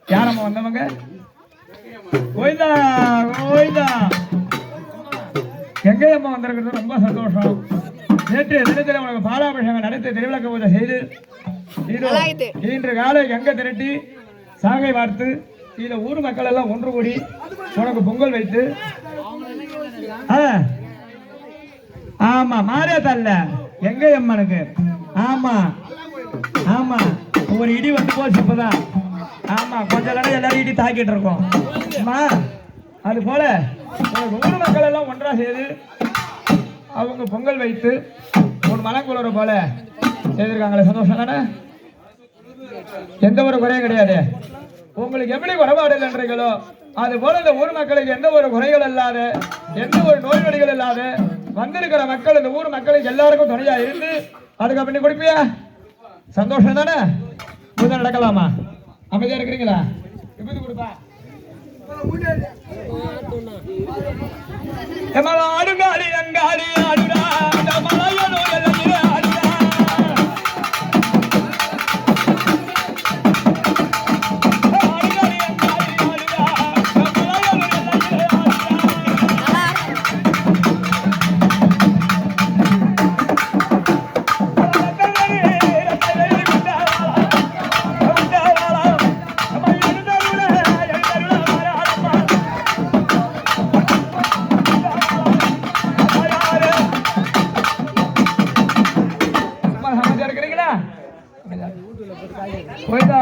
யாரம்மா வந்தவங்க? கோயிந்தா கோயிந்தா. எங்கேயம்மா வந்திருக்கிறது ரொம்ப சந்தோஷம். நேற்று தினத்தில் உனக்கு பாலாபிஷேகம் நடத்தி திருவிளக்க பூஜை செய்து இன்று காலை கங்கை திரட்டி சாகை வார்த்து இதில் ஊர் மக்கள் எல்லாம் ஒன்று கூடி உனக்கு பொங்கல் வைத்து ஆமா மாரியாத்தல்ல எங்க அம்மனுக்கு ஆமா ஆமா ஒரு இடி வந்து போச்சு இப்பதான். ஆமா கொஞ்ச நேரம் எல்லாரும் இடி தாக்கிட்டு இருக்கோம். அது போல ஊர் மக்கள் எல்லாம் ஒன்றா செய்து அவங்க பொங்கல் வைத்து ஒரு மலங்குளர போல செய்திருக்காங்களே, சந்தோஷம் தானே? எந்த ஒரு குறையும் கிடையாது. உங்களுக்கு எப்படி குறைபாடு இல்லைன்றீங்களோ அது போல இந்த ஊர் மக்களுக்கு எந்த ஒரு குறைகள் இல்லாத எந்த ஒரு நோய் நொடிகள் இல்லாத வந்திருக்கிற மக்கள் இந்த ஊர் மக்களுக்கு எல்லாருக்கும் துணையா இருந்து அதுக்கு பண்ணி கொடுப்பியா? சந்தோஷம் தானே? முதல் நடக்கலாமா? அமைதியா இருக்கிறீங்களா? எப்படி கொடுப்பா ஆடுங்காலி அங்காளி ஆடுடா போய்தா